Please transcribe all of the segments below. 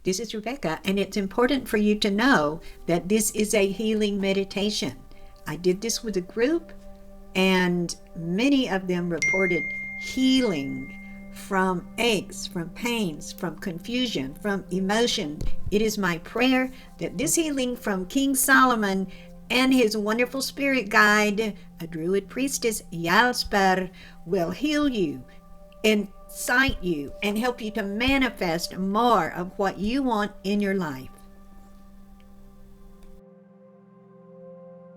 This is Rebecca, and it's important for you to know that this is a healing meditation. I did this with a group, and many of them reported healing from aches, from pains, from confusion, from emotion. It is my prayer that this healing from King Solomon and his wonderful spirit guide, a druid priestess, Jalsper, will heal you, incite you, and help you to manifest more of what you want in your life.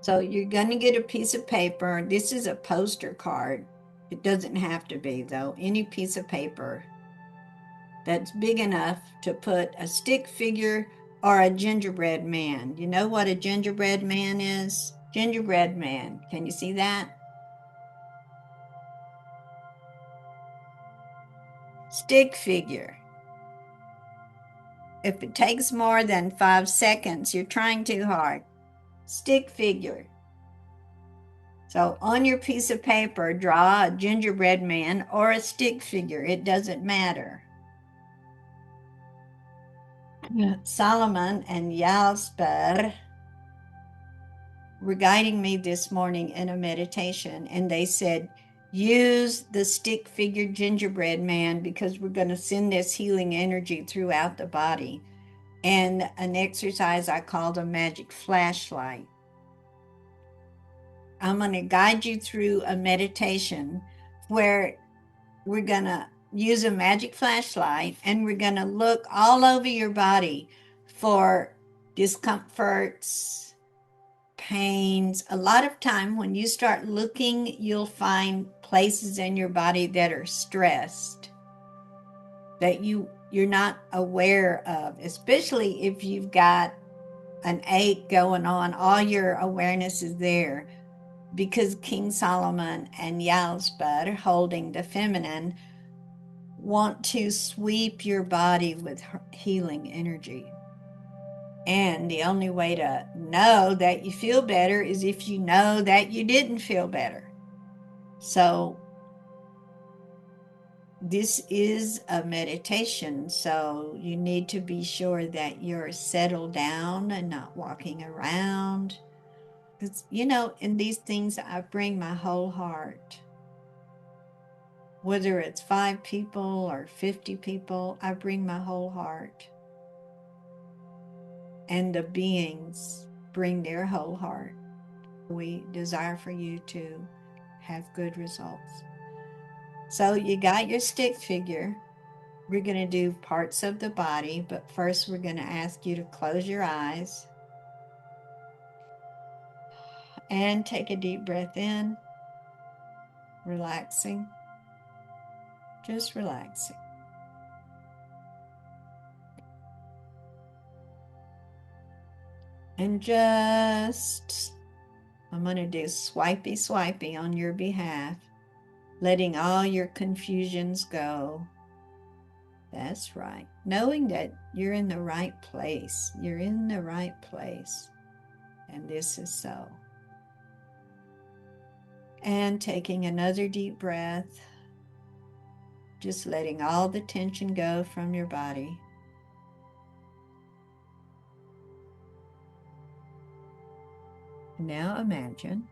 So you're going to get a piece of paper. This is a poster card. It doesn't have to be, though. Any piece of paper that's big enough to put a stick figure or a gingerbread man. You know what a gingerbread man is? Gingerbread man. Can you see that? Stick figure. If it takes more than 5 seconds, you're trying too hard. Stick figure. So on your piece of paper, draw a gingerbread man or a stick figure. It doesn't matter. Solomon and Jalsper were guiding me this morning in a meditation, and they said, use the stick figure gingerbread man because we're going to send this healing energy throughout the body. And an exercise I called a magic flashlight. I'm going to guide you through a meditation where we're going to use a magic flashlight and we're going to look all over your body for discomforts, pains. A lot of time when you start looking, you'll find places in your body that are stressed, that you're not aware of, especially if you've got an ache going on. All your awareness is there because King Solomon and Jalsper, holding the feminine, want to sweep your body with healing energy. And the only way to know that you feel better is if you know that you didn't feel better. So this is a meditation, so you need to be sure that you're settled down and not walking around. Because, in these things, I bring my whole heart. Whether it's 5 people or 50 people, I bring my whole heart. And the beings bring their whole heart. We desire for you to have good results. So you got your stick figure. We're going to do parts of the body, but first we're going to ask you to close your eyes and take a deep breath in, relaxing, just relaxing. And I'm going to do swipey on your behalf, letting all your confusions go. That's right. Knowing that you're in the right place. You're in the right place. And this is so. And taking another deep breath, just letting all the tension go from your body. Now imagine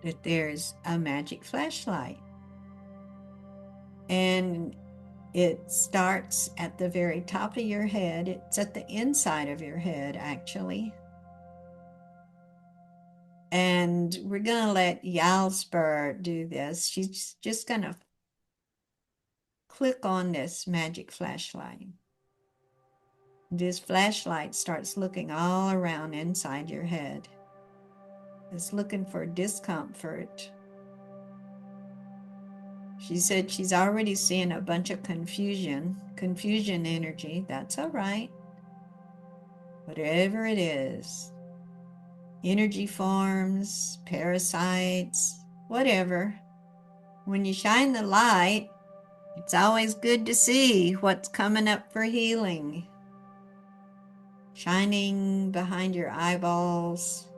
that there's a magic flashlight. And it starts at the very top of your head. It's at the inside of your head, actually. And we're going to let Jalsper do this. She's just going to click on this magic flashlight. This flashlight starts looking all around inside your head. It's looking for discomfort. She said she's already seeing a bunch of confusion energy. That's all right. Whatever it is, energy forms, parasites, whatever. When you shine the light, it's always good to see what's coming up for healing. Shining behind your eyeballs,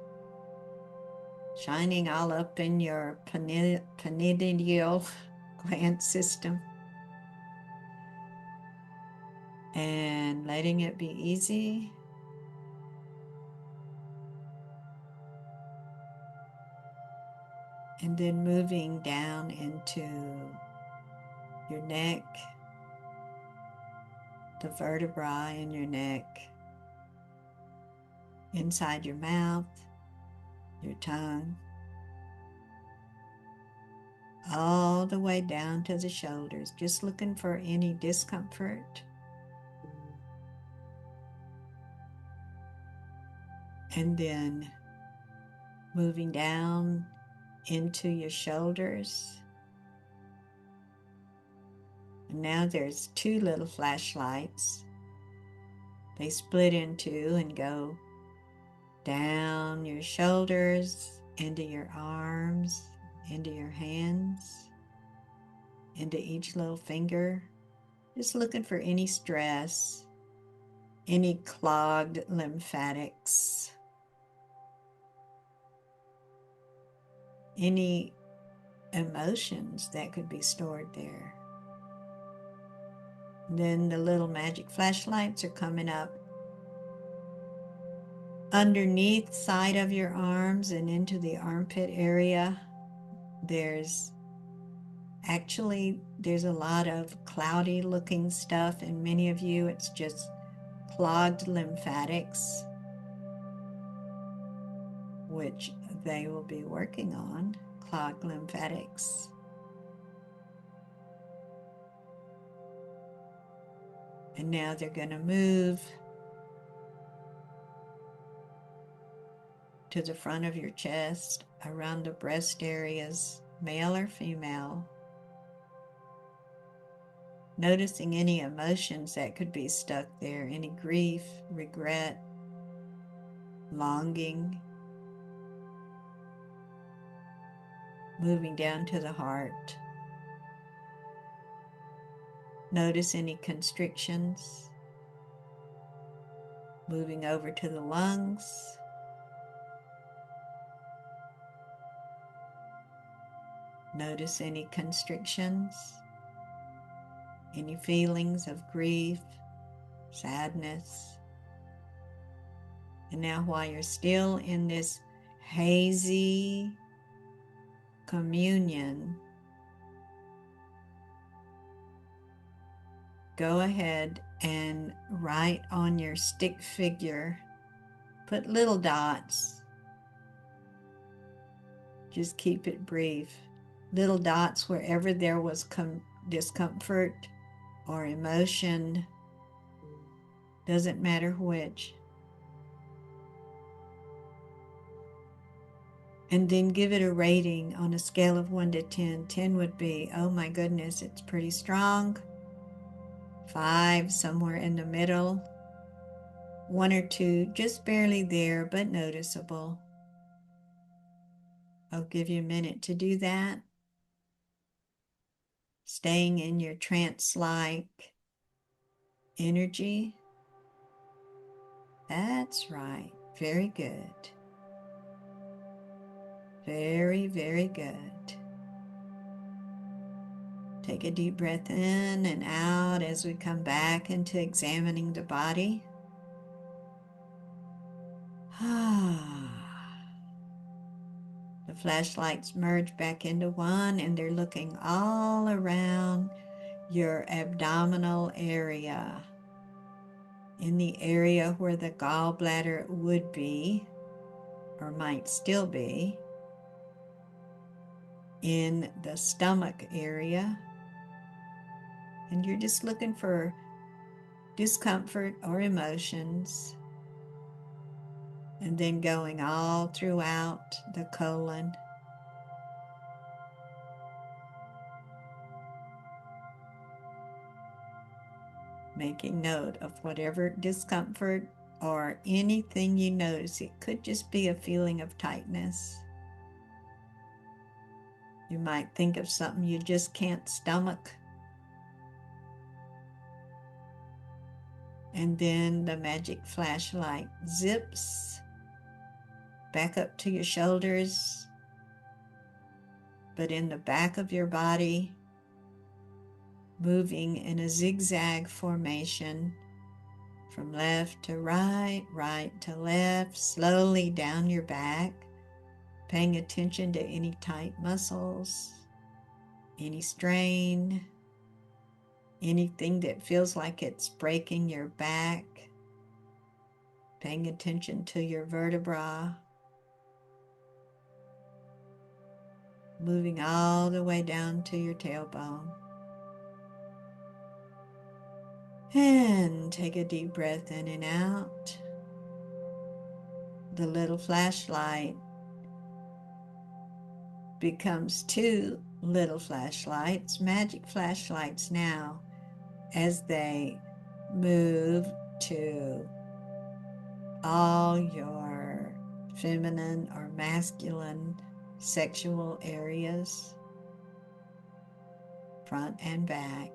shining all up in your pineal gland system. and letting it be easy. And then moving down into your neck, the vertebrae in your neck, inside your mouth, your tongue, all the way down to the shoulders, just looking for any discomfort. And then moving down into your shoulders. And now there's two little flashlights. They split in two and go down your shoulders, into your arms, into your hands, into each little finger. Just looking for any stress, any clogged lymphatics, any emotions that could be stored there. Then the little magic flashlights are coming up underneath side of your arms and into the armpit area. There's a lot of cloudy looking stuff, and many of you it's just clogged lymphatics, which they will be working on, clogged lymphatics. And now they're going to move to the front of your chest, around the breast areas, male or female. Noticing any emotions that could be stuck there, any grief, regret, longing. Moving down to the heart. Notice any constrictions. Moving over to the lungs. Notice any constrictions, any feelings of grief, sadness. And now while you're still in this hazy communion, go ahead and write on your stick figure, put little dots. Just keep it brief. Little dots wherever there was discomfort or emotion, doesn't matter which. And then give it a rating on a scale of 1 to 10. 10 would be, oh my goodness, it's pretty strong. 5, somewhere in the middle. 1 or 2, just barely there, but noticeable. I'll give you a minute to do that. Staying in your trance-like energy. That's right. Very good. Very, very good. Take a deep breath in and out as we come back into examining the body. The flashlights merge back into one, and they're looking all around your abdominal area, in the area where the gallbladder would be, or might still be, in the stomach area. And you're just looking for discomfort or emotions, and then going all throughout the colon. Making note of whatever discomfort or anything you notice. It could just be a feeling of tightness. You might think of something you just can't stomach. And then the magic flashlight zips back up to your shoulders, but in the back of your body, moving in a zigzag formation From left to right, right to left, slowly down your back, paying attention to any tight muscles, any strain, anything that feels like it's breaking your back, paying attention to your vertebra, moving all the way down to your tailbone. And take a deep breath in and out. The little flashlight becomes two little flashlights, magic flashlights now, as they move to all your feminine or masculine sexual areas, front and back.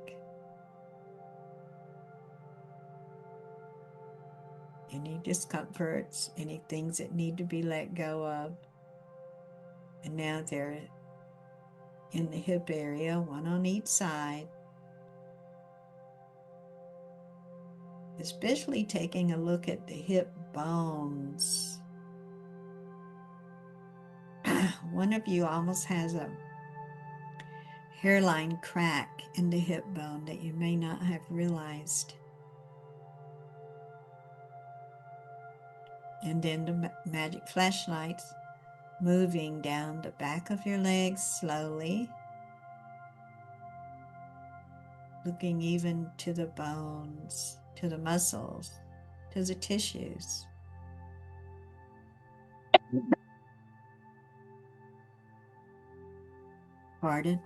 Any discomforts, any things that need to be let go of. And now they're in the hip area, one on each side. Especially taking a look at the hip bones. One of you almost has a hairline crack in the hip bone that you may not have realized. And then the magic flashlights moving down the back of your legs slowly, looking even to the bones, to the muscles, to the tissues. Pardon?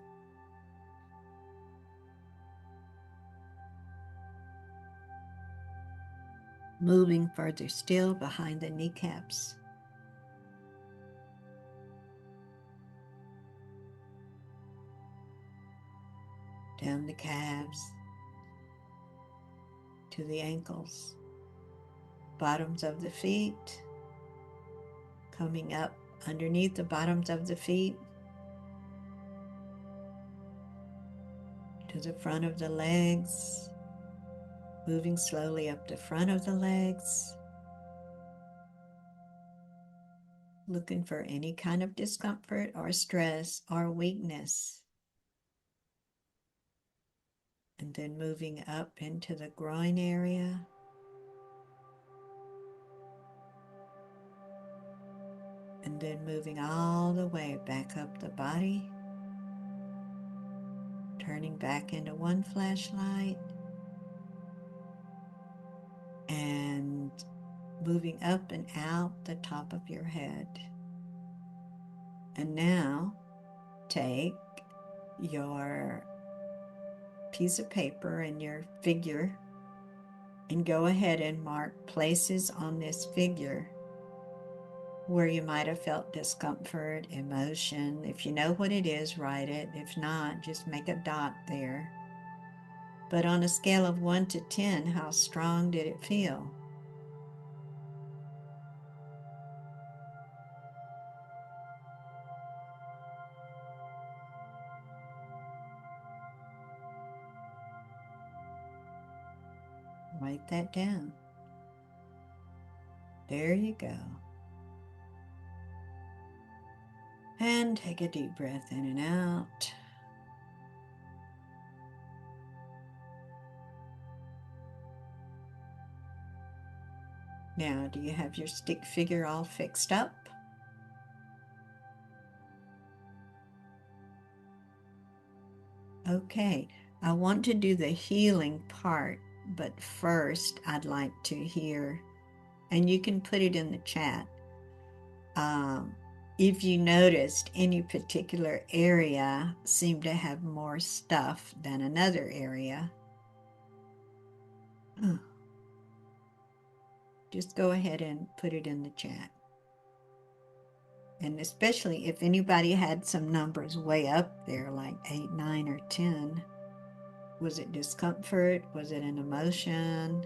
Moving further still behind the kneecaps. Down the calves, to the ankles, bottoms of the feet, coming up underneath the bottoms of the feet, to the front of the legs, moving slowly up the front of the legs, looking for any kind of discomfort or stress or weakness. And then moving up into the groin area, and then moving all the way back up the body, turning back into one flashlight, and moving up and out the top of your head. And now take your piece of paper and your figure and go ahead and mark places on this figure where you might have felt discomfort, emotion. If you know what it is, write it. If not, just make a dot there. But on a scale of 1 to 10, how strong did it feel? Write that down. There you go. And take a deep breath in and out. Now, do you have your stick figure all fixed up? Okay, I want to do the healing part, but first I'd like to hear, and you can put it in the chat, if you noticed any particular area seemed to have more stuff than another area. Just go ahead and put it in the chat. And especially if anybody had some numbers way up there, like 8, 9, or 10. Was it discomfort? Was it an emotion?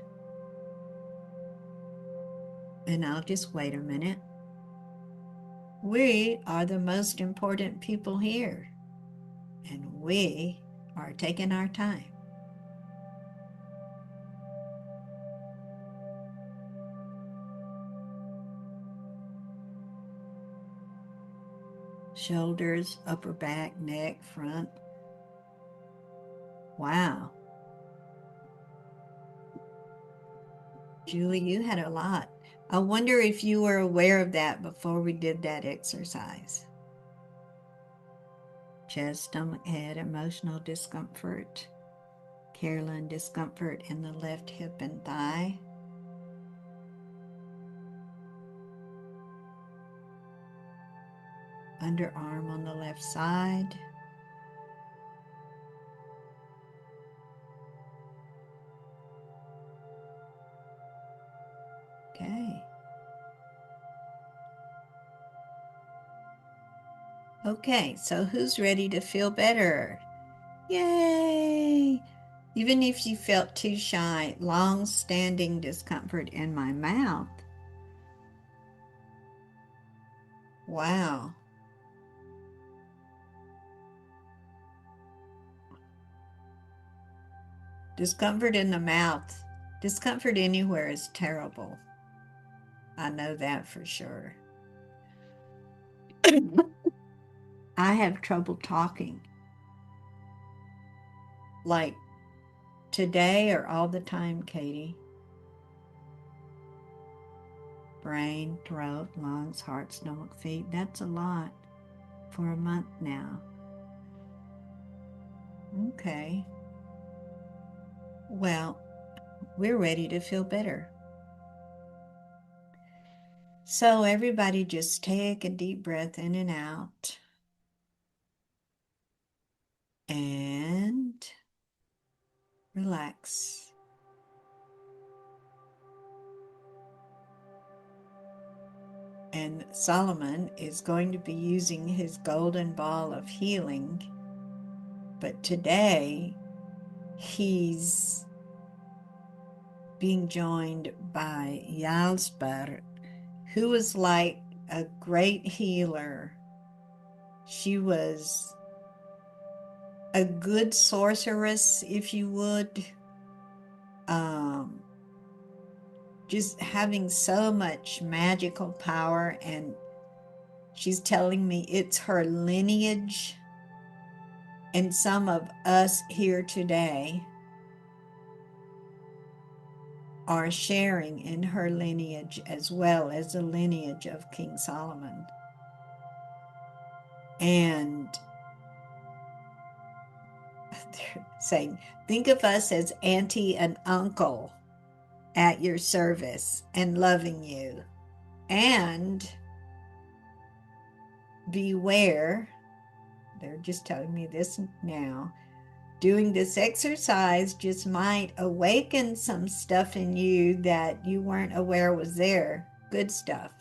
And I'll just wait a minute. We are the most important people here, and we are taking our time. shoulders, upper back, neck, front. Wow. Julie, you had a lot. I wonder if you were aware of that before we did that exercise. Chest, stomach, head, emotional discomfort. Carolyn, discomfort in the left hip and thigh. Underarm on the left side. Okay. Okay, so who's ready to feel better? Yay! Even if you felt too shy, long-standing discomfort in my mouth. Wow. Discomfort in the mouth. Discomfort anywhere is terrible. I know that for sure. I have trouble talking. Like today or all the time, Katie? Brain, throat, lungs, heart, stomach, feet. That's a lot for a month now. Okay. Well, we're ready to feel better. So everybody just take a deep breath in and out. And relax. And Solomon is going to be using his golden ball of healing. But today, he's being joined by Jalsper, who was like a great healer. She was a good sorceress, if you would. Just having so much magical power, and she's telling me it's her lineage, and some of us here today are sharing in her lineage as well as the lineage of King Solomon. And they're saying, think of us as auntie and uncle at your service and loving you. And beware, they're just telling me this now, doing this exercise just might awaken some stuff in you that you weren't aware was there. Good stuff,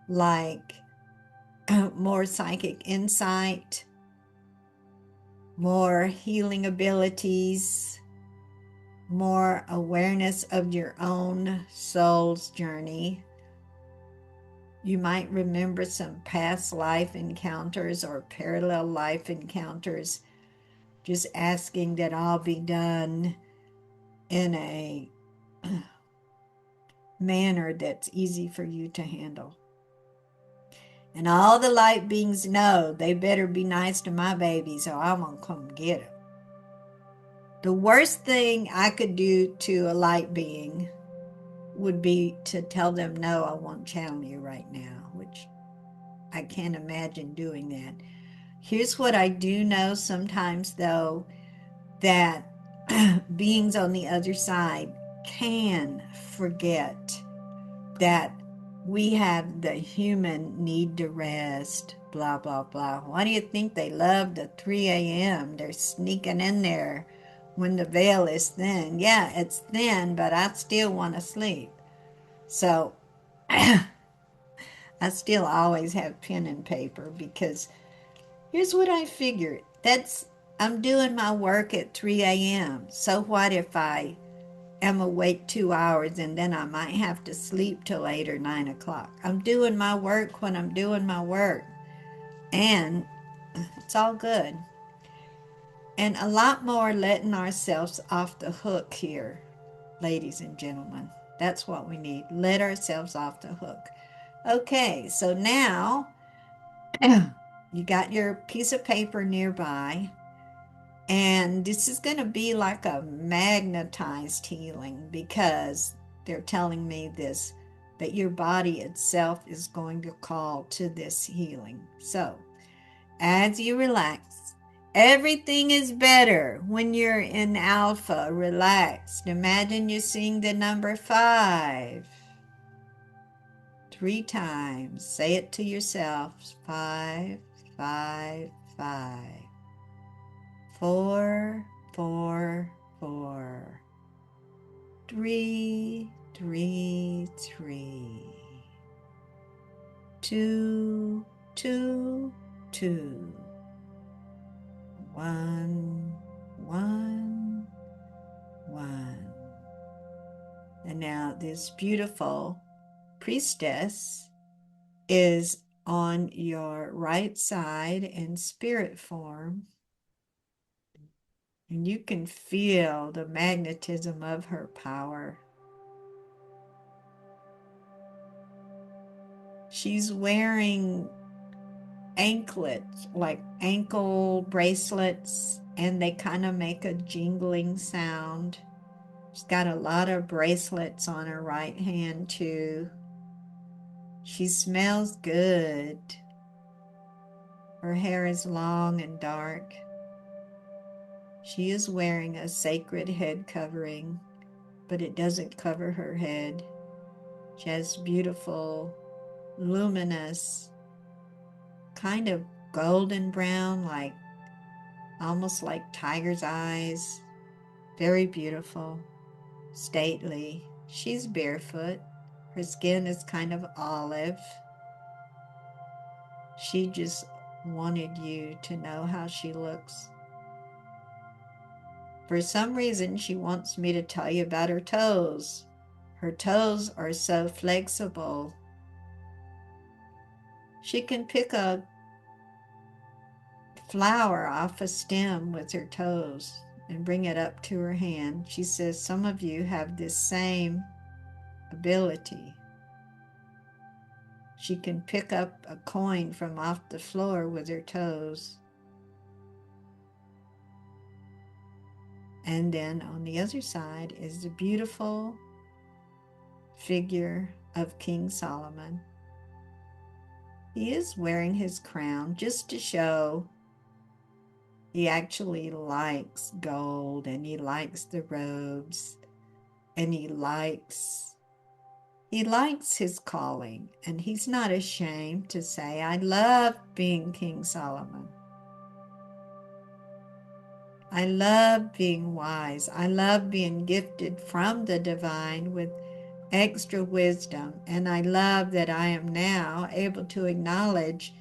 like more psychic insight, more healing abilities, more awareness of your own soul's journey. You might remember some past life encounters or parallel life encounters, just asking that all be done in a manner that's easy for you to handle. And all the light beings know they better be nice to my babies or I'm going to come get them. The worst thing I could do to a light being would be to tell them, no, I won't channel you right now, which I can't imagine doing that. Here's what I do know sometimes, though, that beings on the other side can forget that we have the human need to rest, blah, blah, blah. Why do you think they love the 3 a.m.? They're sneaking in there when the veil is thin. Yeah, it's thin, but I still want to sleep. So I still always have pen and paper because here's what I figured. I'm doing my work at 3 a.m. So what if I am awake 2 hours and then I might have to sleep till 8 or 9 o'clock? I'm doing my work when I'm doing my work. And it's all good. And a lot more letting ourselves off the hook here, ladies and gentlemen. That's what we need. Let ourselves off the hook. Okay, so now you got your piece of paper nearby, and this is going to be like a magnetized healing, because they're telling me this, that your body itself is going to call to this healing. So as you relax, everything is better when you're in alpha, relaxed. Imagine you're seeing the number 5 3 times. Say it to yourself. 5, 5, 5. 4, 4, 4. 3, 3, 3. 2, 2, 2. 1, 1, 1. And now this beautiful priestess is on your right side in spirit form, and you can feel the magnetism of her power. She's wearing anklets, like ankle bracelets, and they kind of make a jingling sound. She's got a lot of bracelets on her right hand too. She smells good. Her hair is long and dark. She is wearing a sacred head covering, but it doesn't cover her head. She has beautiful, luminous, kind of golden brown, like almost like tiger's eyes. Very beautiful, stately. She's barefoot. Her skin is kind of olive. She just wanted you to know how she looks. For some reason, she wants me to tell you about her toes. Her toes are so flexible. She can pick a flower off a stem with her toes and bring it up to her hand. She says some of you have this same ability. She can pick up a coin from off the floor with her toes. And then on the other side is the beautiful figure of King Solomon. He is wearing his crown just to show he actually likes gold, and he likes the robes, and he likes his calling, and he's not ashamed to say, I love being King Solomon. I love being wise. I love being gifted from the divine with extra wisdom. And I love that I am now able to acknowledge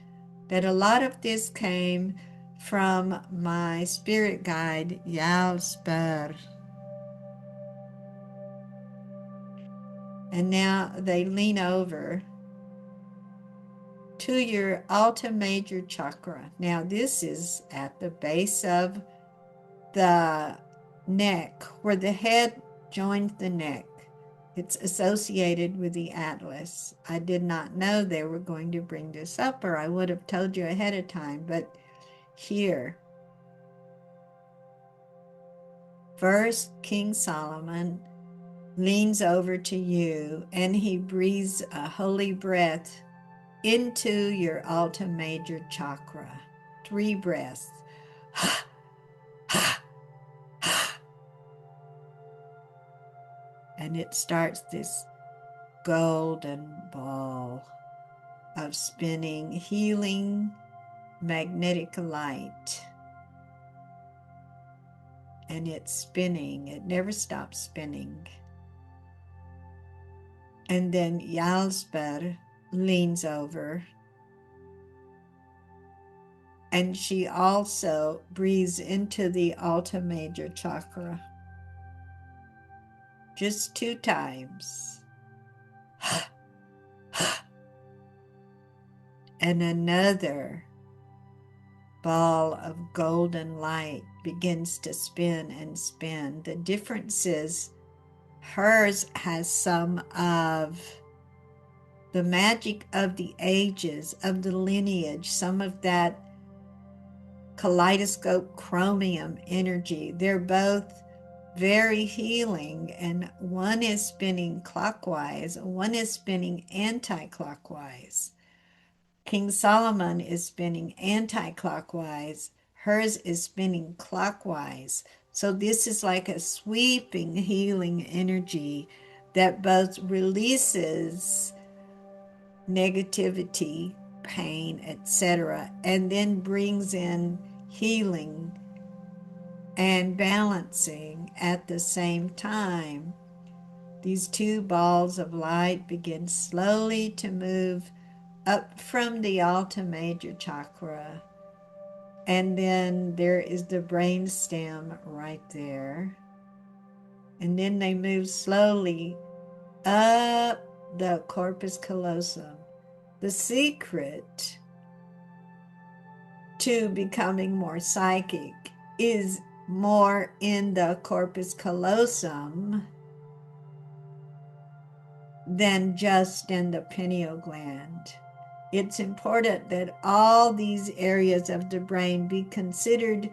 that a lot of this came from my spirit guide, Jalsper. And now they lean over to your Alta Major chakra. Now this is at the base of the neck, where the head joins the neck. It's associated with the atlas. I did not know they were going to bring this up, or I would have told you ahead of time, but here, first King Solomon leans over to you and he breathes a holy breath into your Alta Major chakra. 3 breaths. And it starts this golden ball of spinning, healing, magnetic light. And it's spinning. It never stops spinning. And then Jalsper leans over, and she also breathes into the Alta Major chakra. Just 2 times. And another ball of golden light begins to spin and spin. The difference is hers has some of the magic of the ages, of the lineage, some of that kaleidoscope chromium energy. They're both very healing, and one is spinning clockwise, one is spinning anti-clockwise. King Solomon is spinning anti-clockwise. Hers is spinning clockwise. So this is like a sweeping healing energy that both releases negativity, pain, etc., and then brings in healing and balancing at the same time. These two balls of light begin slowly to move up from the Alta Major chakra, and then there is the brain stem right there, and then they move slowly up the corpus callosum. The secret to becoming more psychic is more in the corpus callosum than just in the pineal gland. It's important that all these areas of the brain be considered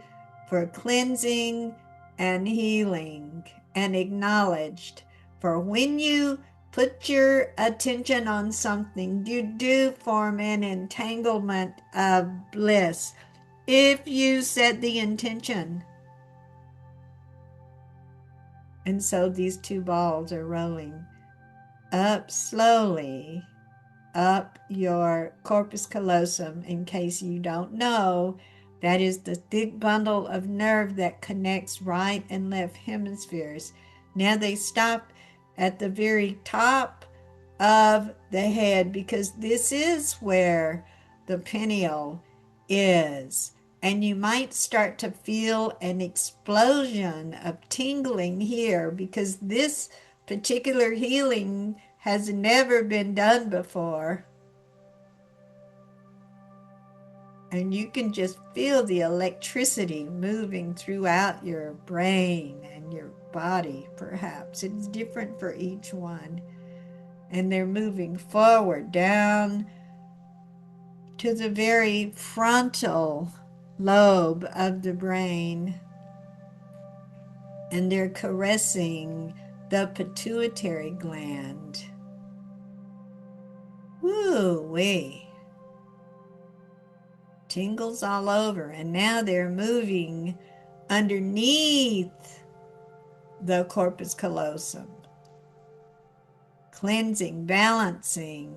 for cleansing and healing and acknowledged. For when you put your attention on something, you do form an entanglement of bliss if you set the intention. And so these two balls are rolling up slowly up your corpus callosum. In case you don't know, that is the thick bundle of nerve that connects right and left hemispheres. Now they stop at the very top of the head because this is where the pineal is. And you might start to feel an explosion of tingling here because this particular healing has never been done before. And you can just feel the electricity moving throughout your brain and your body, perhaps. It's different for each one. And they're moving forward down to the very frontal lobe of the brain. And they're caressing the pituitary gland. Woo-wee. Tingles all over. And now they're moving underneath the corpus callosum. Cleansing, balancing,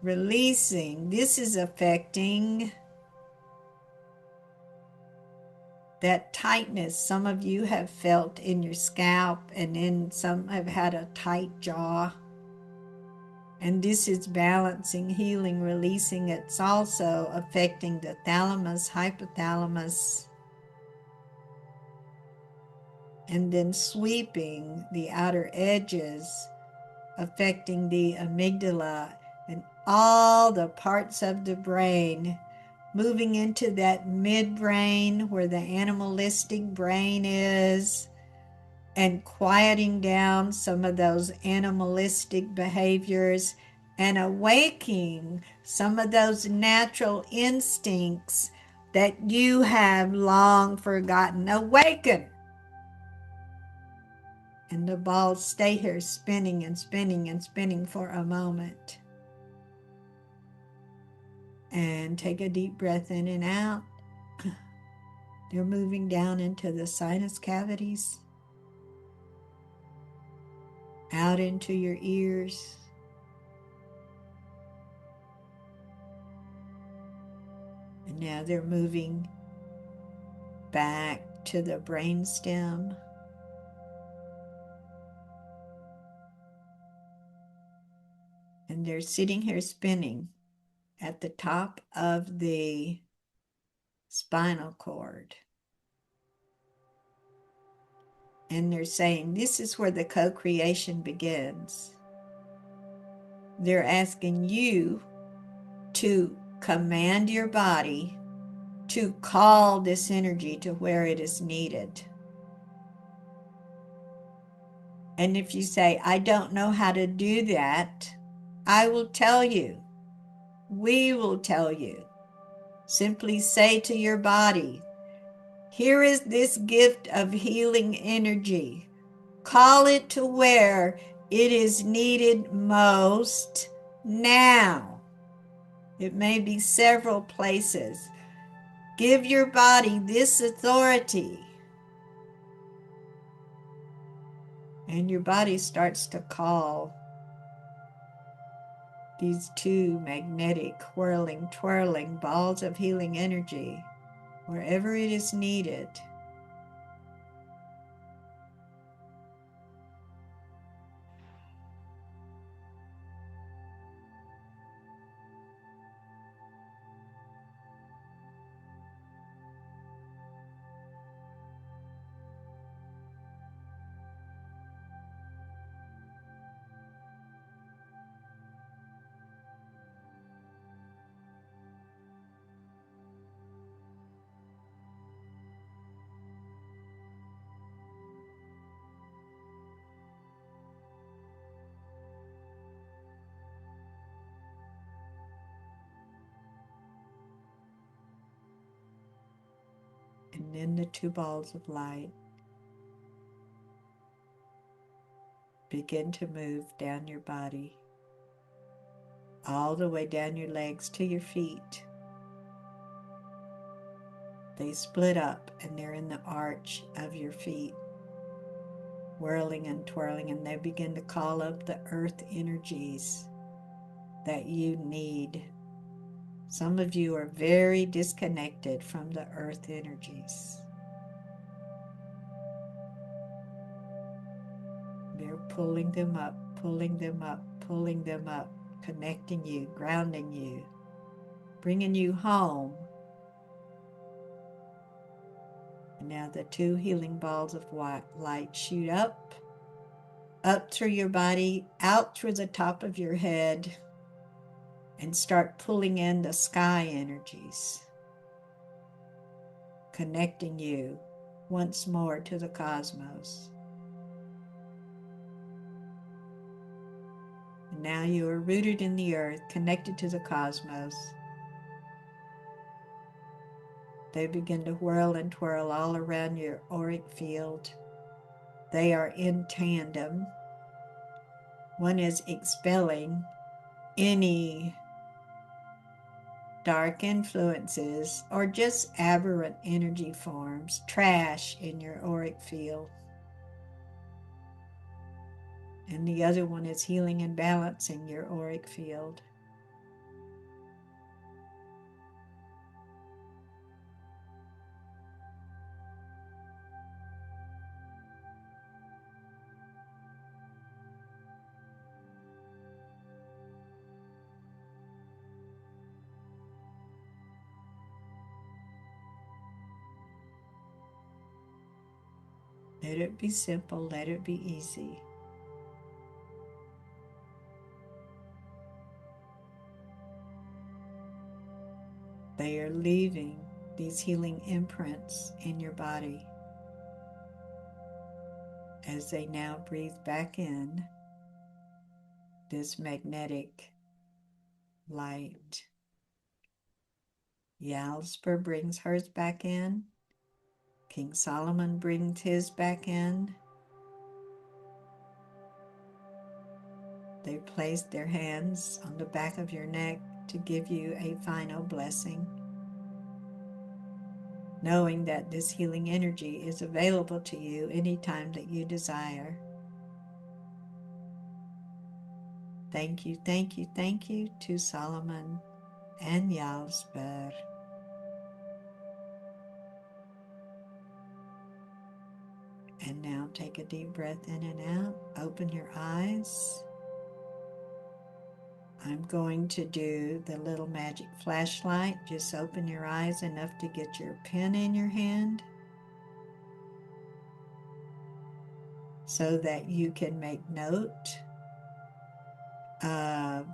releasing. This is affecting that tightness some of you have felt in your scalp, and then some have had a tight jaw. And this is balancing, healing, releasing. It's also affecting the thalamus, hypothalamus, and then sweeping the outer edges, affecting the amygdala and all the parts of the brain, moving into that midbrain where the animalistic brain is, and quieting down some of those animalistic behaviors and awaking some of those natural instincts that you have long forgotten. Awaken! And the balls stay here spinning and spinning and spinning for a moment. And take a deep breath in and out. They're moving down into the sinus cavities, out into your ears. And now they're moving back to the brainstem. And they're sitting here spinning at the top of the spinal cord. And they're saying, this is where the co-creation begins. They're asking you to command your body to call this energy to where it is needed. And if you say, I don't know how to do that, I will tell you. We will tell you. Simply say to your body, here is this gift of healing energy. Call it to where it is needed most now. It may be several places. Give your body this authority. And your body starts to call these two magnetic, whirling, twirling balls of healing energy wherever it is needed. And then the two balls of light begin to move down your body, all the way down your legs to your feet. They split up and they're in the arch of your feet, whirling and twirling, and they begin to call up the earth energies that you need. Some of you are very disconnected from the earth energies. They're pulling them up, pulling them up, pulling them up, connecting you, grounding you, bringing you home. And now the two healing balls of light shoot up through your body, out through the top of your head, and start pulling in the sky energies, connecting you once more to the cosmos. And now you are rooted in the earth, connected to the cosmos. They begin to whirl and twirl all around your auric field. They are in tandem. One is expelling any dark influences or just aberrant energy forms, trash in your auric field. And the other one is healing and balancing your auric field. Let it be simple, let it be easy. They are leaving these healing imprints in your body as they now breathe back in this magnetic light. Jalsper brings hers back in. King Solomon brings his back in. They place their hands on the back of your neck to give you a final blessing, knowing that this healing energy is available to you anytime that you desire. Thank you, thank you, thank you to Solomon and Jalsper. And now take a deep breath in and out. Open your eyes. I'm going to do the little magic flashlight. Just open your eyes enough to get your pen in your hand so that you can make note of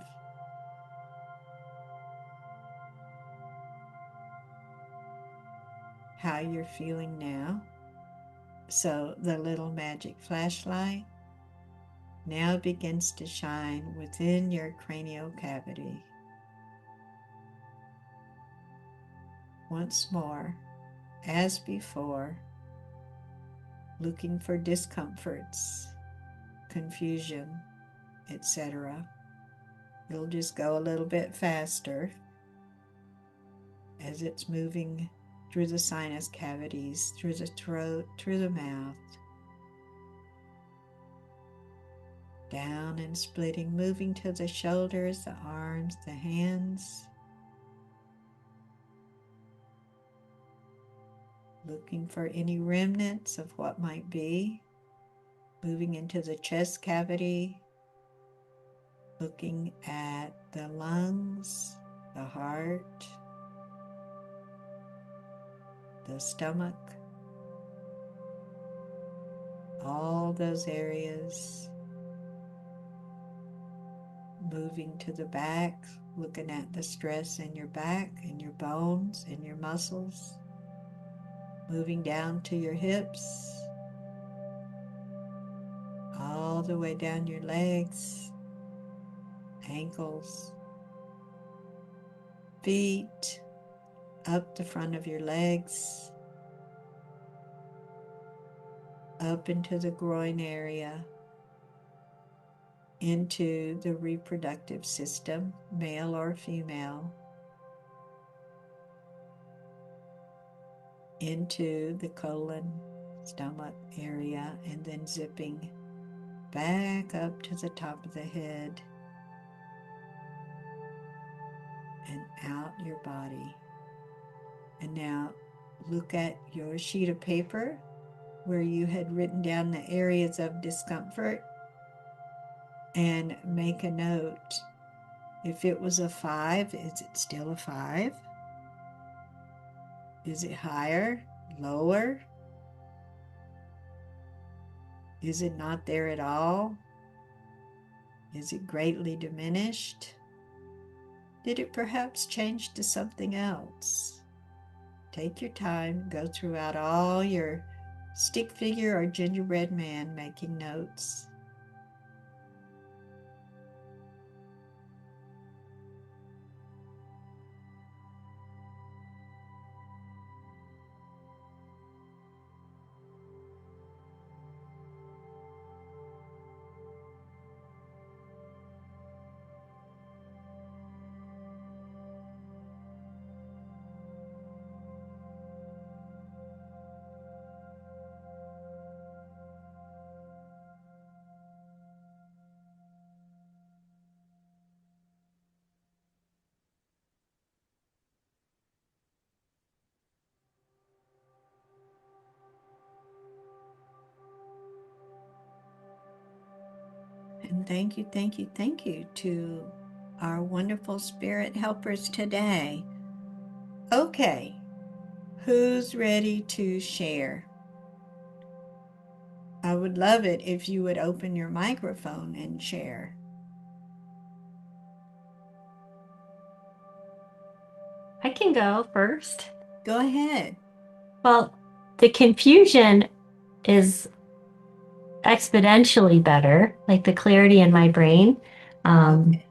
how you're feeling now. So the little magic flashlight now begins to shine within your cranial cavity. Once more, as before, looking for discomforts, confusion, etc. You'll just go a little bit faster as it's moving through the sinus cavities, through the throat, through the mouth, down and splitting, moving to the shoulders, the arms, the hands, looking for any remnants of what might be, moving into the chest cavity, looking at the lungs, the heart, the stomach, all those areas, moving to the back, looking at the stress in your back, in your bones, in your muscles, moving down to your hips, all the way down your legs, ankles, feet, up the front of your legs, up into the groin area, into the reproductive system, male or female, into the colon, stomach area, and then zipping back up to the top of the head and out your body. And now look at your sheet of paper where you had written down the areas of discomfort and make a note. If it was a 5, is it still a 5? Is it higher, lower? Is it not there at all? Is it greatly diminished? Did it perhaps change to something else? Take your time, go throughout all your stick figure or gingerbread man making notes. And thank you, thank you, thank you to our wonderful spirit helpers today. Okay, who's ready to share? I would love it if you would open your microphone and share. I can go first. Go ahead. Well, the confusion is exponentially better, like the clarity in my brain. Um, Okay.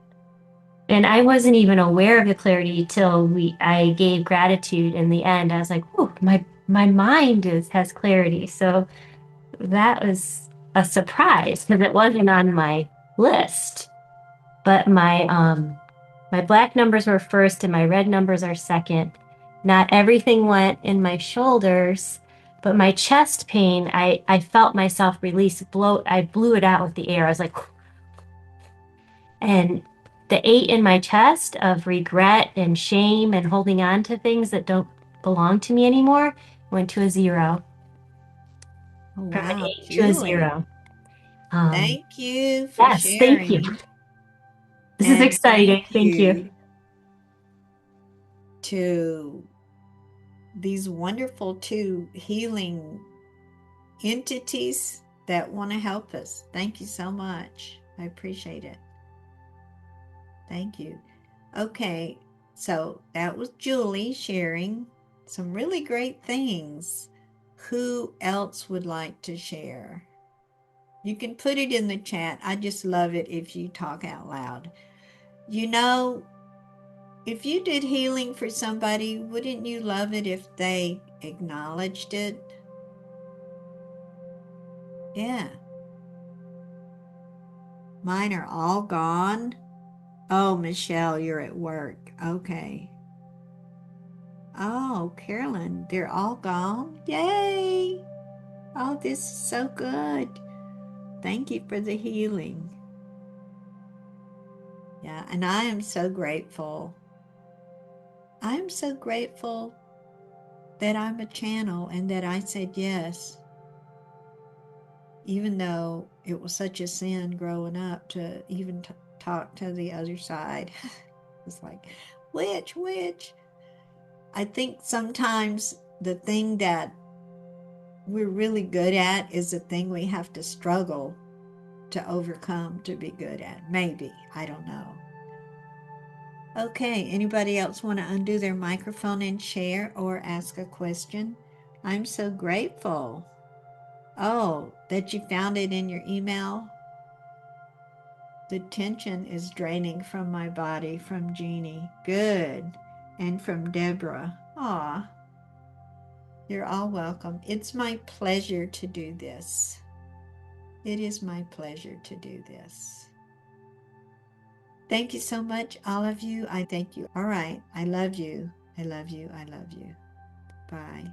and I wasn't even aware of the clarity till I gave gratitude in the end. I was like, "Oh, my mind has clarity." So that was a surprise because it wasn't on my list. But my black numbers were first and my red numbers are second. Not everything went in my shoulders, but my chest pain, I felt myself release, I blew it out with the air. I was like, and the 8 in my chest of regret and shame and holding on to things that don't belong to me anymore went to a 0. Oh, From an wow, 8 to a Julie. 0. Um, Thank you for yes, thank you. sharing. This is And thank exciting. Thank you. you to these wonderful two healing entities that want to help us. Thank you so much. I appreciate it. Thank you. Okay, so that was Julie sharing some really great things. Who else would like to share? You can put it in the chat. I just love it if you talk out loud. You know, if you did healing for somebody, wouldn't you love it if they acknowledged it? Yeah. Mine are all gone. Oh, Michelle, you're at work. Okay. Oh, Carolyn, they're all gone. Yay. Oh, this is so good. Thank you for the healing. Yeah, and I am so grateful. I am so grateful that I'm a channel and that I said yes, even though it was such a sin growing up to even talk to the other side. It's like, which? I think sometimes the thing that we're really good at is the thing we have to struggle to overcome to be good at. Maybe. I don't know. Okay, anybody else want to undo their microphone and share or ask a question? I'm so grateful. Oh, that you found it in your email? The tension is draining from my body, from Jeannie. Good. And from Deborah. Aw, you're all welcome. It's my pleasure to do this. It is my pleasure to do this. Thank you so much, all of you. I thank you. All right. I love you. I love you. I love you. Bye.